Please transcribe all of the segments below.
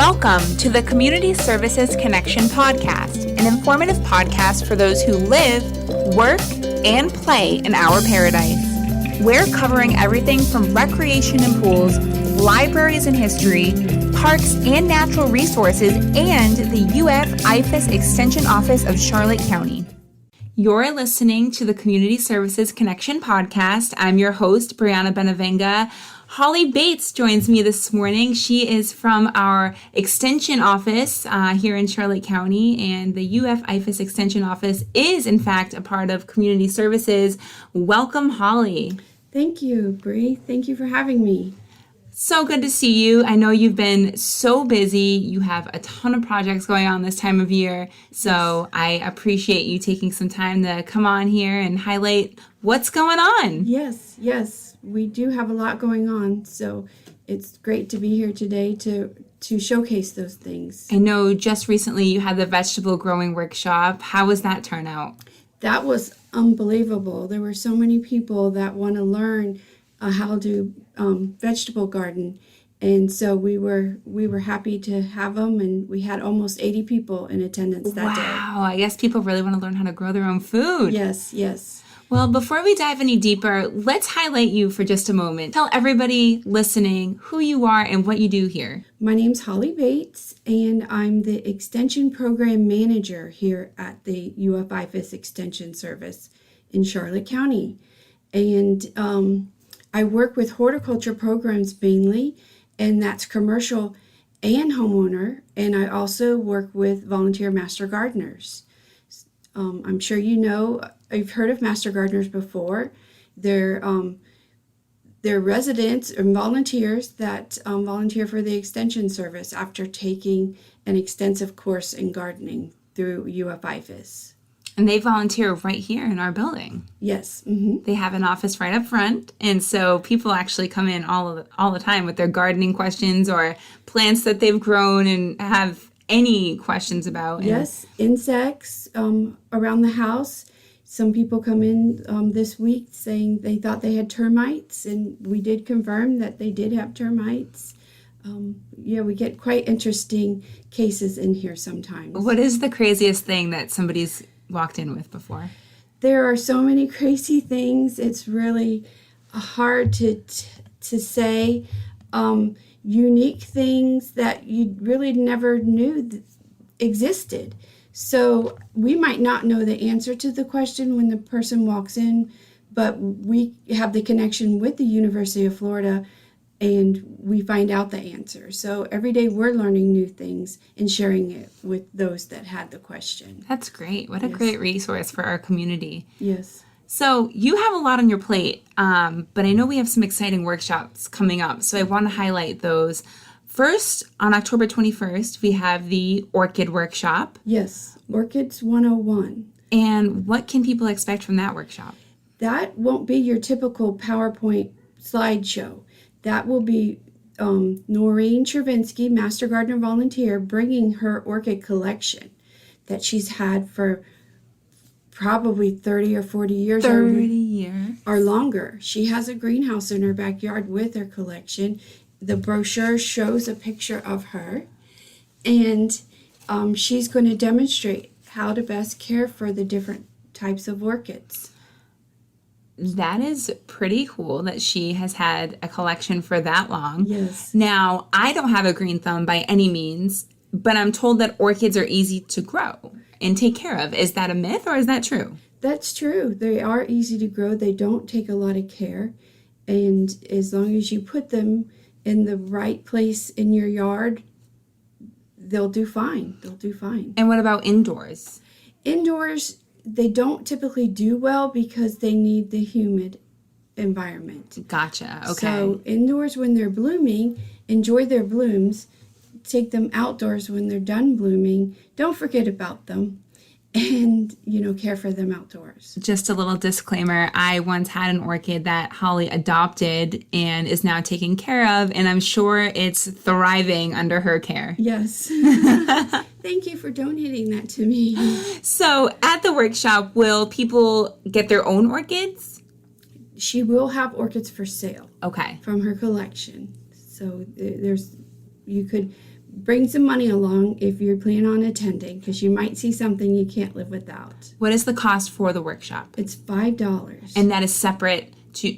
Welcome to the Community Services Connection podcast, an informative podcast for those who live, work, and play in our paradise. We're covering everything from recreation and pools, libraries and history, parks and natural resources, and the IFAS Extension office of Charlotte County. You're listening to the Community Services Connection podcast. I'm your host, Brianna Benavenga. Holly Bates joins me this morning. She is from our Extension office here in Charlotte County, and the IFAS Extension office is, in fact, a part of Community Services. Welcome, Holly. Thank you, Bri. Thank you for having me. So good to see you. I know you've been so busy. You have a ton of projects going on this time of year, so I appreciate you taking some time to come on here and highlight what's going on. Yes. We do have a lot going on, so it's great to be here today to showcase those things. I know just recently you had the vegetable growing workshop. How was that turnout? That was unbelievable. There were so many people that want to learn how to vegetable garden, and so we were happy to have them, and we had almost 80 people in attendance that day. Wow, I guess people really want to learn how to grow their own food. Yes. Well, before we dive any deeper, let's highlight you for just a moment. Tell everybody listening who you are and what you do here. My name's Holly Bates, and I'm the Extension Program Manager here at the IFAS Extension Service in Charlotte County. And I work with horticulture programs mainly, and that's commercial and homeowner, and I also work with volunteer master gardeners. I'm sure you know, I've heard of master gardeners before. They're residents and volunteers that volunteer for the Extension Service after taking an extensive course in gardening through IFAS. And they volunteer right here in our building. Yes. Mm-hmm. They have an office right up front, and so people actually come in all the time with their gardening questions or plants that they've grown and have any questions about. Yes, insects around the house. Some people come in this week saying they thought they had termites, and we did confirm that they did have termites. We get quite interesting cases in here sometimes. What is the craziest thing that somebody's walked in with before? There are so many crazy things. It's really hard to say. Unique things that you really never knew existed. So we might not know the answer to the question when the person walks in, but we have the connection with the University of Florida and we find out the answer. So every day we're learning new things and sharing it with those that had the question. That's great. What a great resource for our community. Yes. So you have a lot on your plate, but I know we have some exciting workshops coming up, so I want to highlight those. First, on October 21st, we have the Orchid workshop. Yes, Orchids 101. And what can people expect from that workshop? That won't be your typical PowerPoint slideshow. That will be Noreen Chervinsky, Master Gardener Volunteer, bringing her orchid collection that she's had for probably 30 or 40 years. 30 years. Or longer. She has a greenhouse in her backyard with her collection. The brochure shows a picture of her. And she's going to demonstrate how to best care for the different types of orchids. That is pretty cool that she has had a collection for that long. Yes. Now, I don't have a green thumb by any means, but I'm told that orchids are easy to grow and take care of. Is that a myth or is that true? That's true. They are easy to grow. They don't take a lot of care. And as long as you put them in the right place in your yard, they'll do fine. And what about indoors? Indoors, they don't typically do well because they need the humid environment. Gotcha. Okay. So indoors when they're blooming, enjoy their blooms. Take them outdoors when they're done blooming. Don't forget about them. And, care for them outdoors. Just a little disclaimer. I once had an orchid that Holly adopted and is now taken care of, and I'm sure it's thriving under her care. Yes. Thank you for donating that to me. So at the workshop, will people get their own orchids? She will have orchids for sale. Okay. From her collection. So you could bring some money along if you plan on attending, because you might see something you can't live without. What is the cost for the workshop? It's $5. And that is separate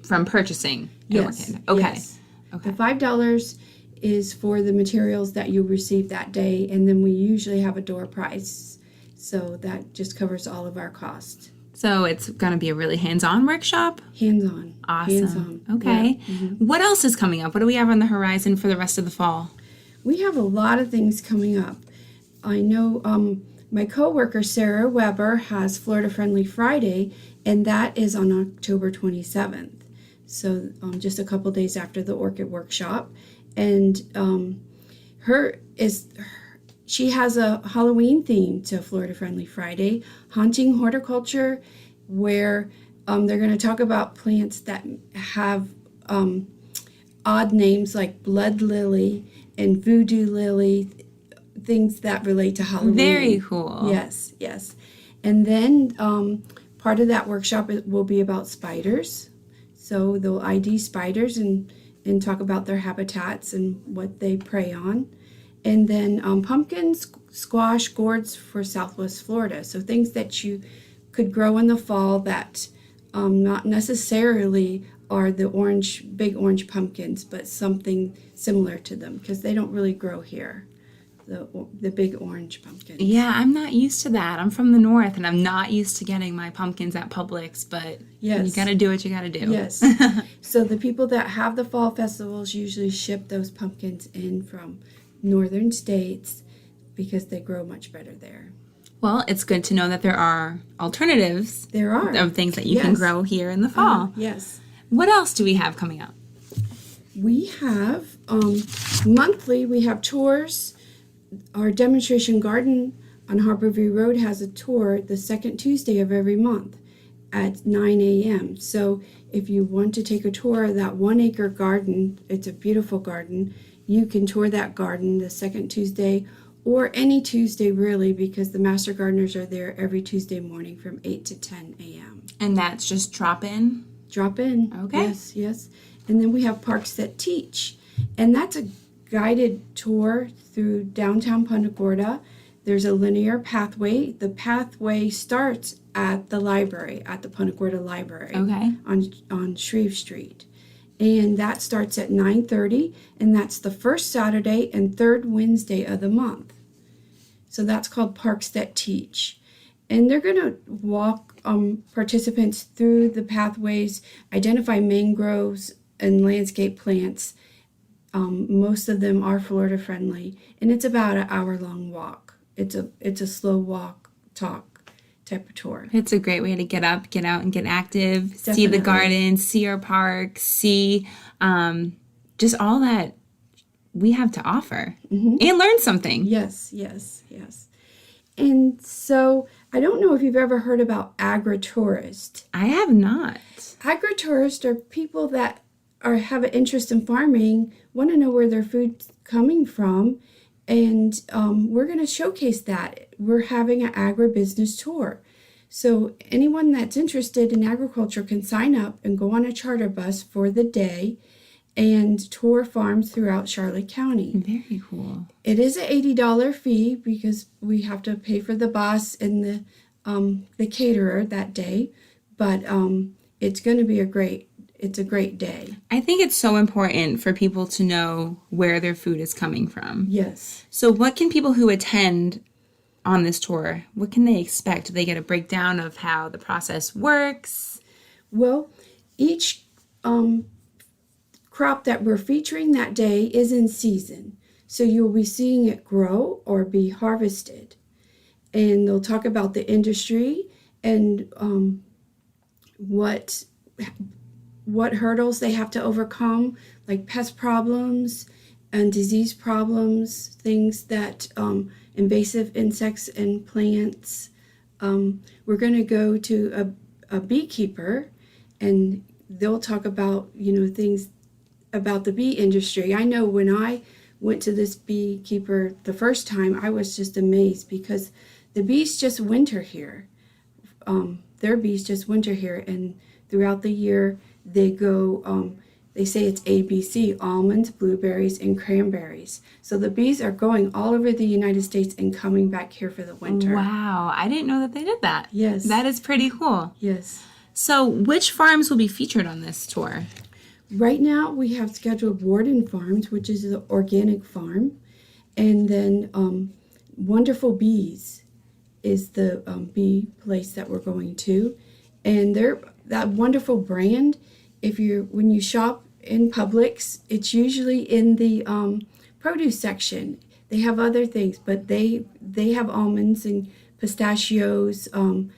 from purchasing an Yes. orchid? Okay. Yes. Okay. The $5 is for the materials that you receive that day, and then we usually have a door price. So that just covers all of our costs. So it's going to be a really hands-on workshop? Hands-on. Awesome. Hands-on. Okay. Yeah. What else is coming up? What do we have on the horizon for the rest of the fall? We have a lot of things coming up. I know my coworker Sarah Weber has Florida Friendly Friday, and that is on October 27th. So just a couple days after the orchid workshop. And she has a Halloween theme to Florida Friendly Friday, Haunting Horticulture, where they're going to talk about plants that have odd names like blood lily and voodoo lily, things that relate to Halloween. Very cool. Yes, yes. And then part of that workshop will be about spiders. So they'll ID spiders and talk about their habitats and what they prey on. And then pumpkins, squash, gourds for Southwest Florida. So things that you could grow in the fall that not necessarily are the big orange pumpkins, but something similar to them, because they don't really grow here, the big orange pumpkins. Yeah, I'm not used to that. I'm from the north, and I'm not used to getting my pumpkins at Publix, but Yes. you got to do what you got to do. Yes. So the people that have the fall festivals usually ship those pumpkins in from northern states because they grow much better there. Well, it's good to know that there are alternatives There are. of things that you can Yes. grow here in the fall. Yes. What else do we have coming up? We have monthly, we have tours. Our demonstration garden on Harborview Road has a tour the second Tuesday of every month at 9 a.m. So if you want to take a tour of that 1 acre garden, it's a beautiful garden, you can tour that garden the second Tuesday or any Tuesday really, because the master gardeners are there every Tuesday morning from 8 to 10 a.m. And that's just drop in? Drop in. Okay. Yes, yes. And then we have Parks That Teach. And that's a guided tour through downtown Punta Gorda. There's a linear pathway. The pathway starts at the library, at the Punta Gorda Library. Okay. On Shreve Street. And that starts at 9:30, and that's the first Saturday and third Wednesday of the month. So that's called Parks That Teach. And they're going to walk participants through the pathways, identify mangroves and landscape plants. Most of them are Florida friendly, and it's about an hour-long walk. It's a slow walk, talk type of tour. It's a great way to get up, get out, and get active, see Definitely. the garden, see our park, see just all that we have to offer, and learn something. Yes, yes, yes. And so I don't know if you've ever heard about agritourists. I have not. Agritourists are people that have an interest in farming, want to know where their food's coming from, and we're going to showcase that. We're having an agribusiness tour. So anyone that's interested in agriculture can sign up and go on a charter bus for the day and tour farms throughout Charlotte County. Very cool. It is an $80 fee because we have to pay for the bus and the caterer that day, but it's going to be a great day. I think it's so important for people to know where their food is coming from. Yes. So what can people who attend on this tour, what can they expect? Do they get a breakdown of how the process works? Well, each crop that we're featuring that day is in season. So you'll be seeing it grow or be harvested. And they'll talk about the industry and what hurdles they have to overcome, like pest problems and disease problems, things that invasive insects and plants. We're going to go to a beekeeper, and they'll talk about things about the bee industry. I know when I went to this beekeeper the first time, I was just amazed because the bees just winter here. Their bees just winter here, and throughout the year they go They say it's ABC, almonds, blueberries, and cranberries. So the bees are going all over the United States and coming back here for the winter. Wow, I didn't know that they did that. Yes. That is pretty cool. Yes. So which farms will be featured on this tour? Right now we have scheduled Warden Farms, which is the organic farm. And then Wonderful Bees is the bee place that we're going to. And that Wonderful brand, when you shop in Publix, it's usually in the produce section. They have other things, but they have almonds and pistachios. And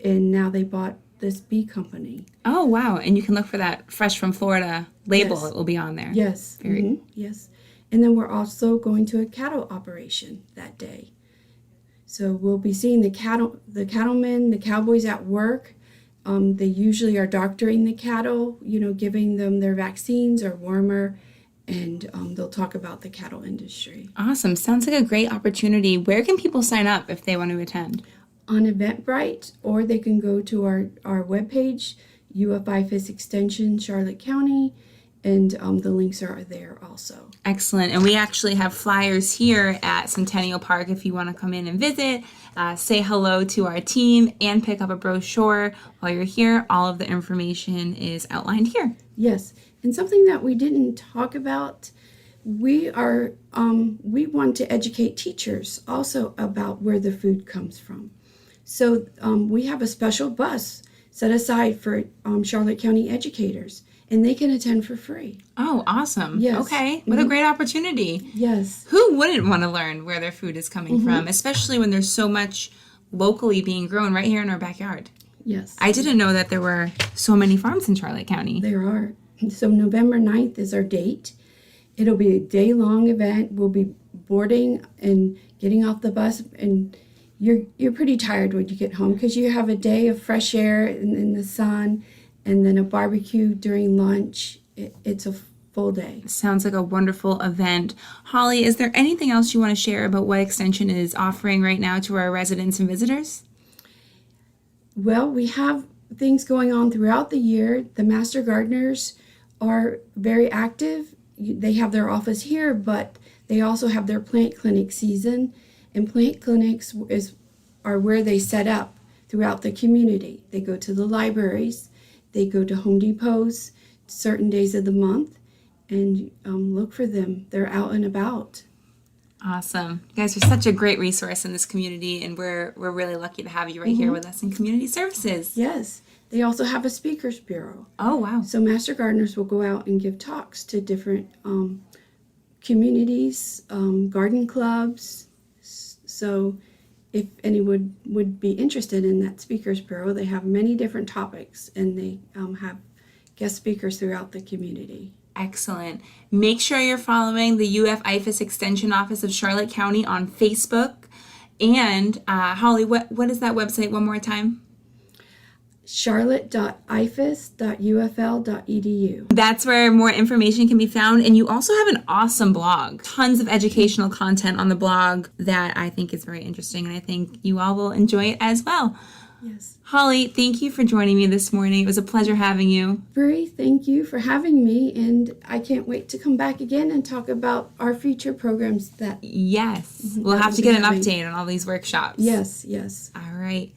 now they bought this bee company. Oh, wow. And you can look for that Fresh from Florida label. Yes. It will be on there. Yes. Yes. And then we're also going to a cattle operation that day. So we'll be seeing the cattlemen, the cowboys at work. They usually are doctoring the cattle, giving them their vaccines or warmer, and they'll talk about the cattle industry. Awesome. Sounds like a great opportunity. Where can people sign up if they want to attend? On Eventbrite, or they can go to our webpage, IFAS Extension, Charlotte County, and the links are there also. Excellent. And we actually have flyers here at Centennial Park if you want to come in and visit, say hello to our team, and pick up a brochure while you're here. All of the information is outlined here. Yes. And something that we didn't talk about, we want to educate teachers also about where the food comes from. So we have a special bus set aside for Charlotte County educators, and they can attend for free. Oh, awesome. Yes. Okay. What a great opportunity. Yes. Who wouldn't want to learn where their food is coming from, especially when there's so much locally being grown right here in our backyard? Yes. I didn't know that there were so many farms in Charlotte County. There are. So November 9th is our date. It'll be a day-long event. We'll be boarding and getting off the bus, and you're pretty tired when you get home because you have a day of fresh air in the sun, and then a barbecue during lunch. It's a full day. Sounds like a wonderful event. Holly, is there anything else you want to share about what Extension is offering right now to our residents and visitors? Well, we have things going on throughout the year. The Master Gardeners are very active. They have their office here, but they also have their plant clinic season. And plant clinics are where they set up throughout the community. They go to the libraries. They go to Home Depots certain days of the month and look for them. They're out and about. Awesome. You guys are such a great resource in this community, and we're really lucky to have you right here with us in Community Services. Yes. They also have a speakers bureau. Oh, wow. So Master Gardeners will go out and give talks to different communities, garden clubs. So if anyone would be interested in that speakers bureau, they have many different topics, and they have guest speakers throughout the community. Excellent. Make sure you're following the IFAS Extension Office of Charlotte County on Facebook. And Holly, what is that website one more time? charlotte.ifas.ufl.edu. That's where more information can be found. And you also have an awesome blog. Tons of educational content on the blog that I think is very interesting, and I think you all will enjoy it as well. Yes. Holly, thank you for joining me this morning. It was a pleasure having you. Bree, thank you for having me, and I can't wait to come back again and talk about our future programs that... Yes. We'll have to get an update on all these workshops. Yes, yes. All right.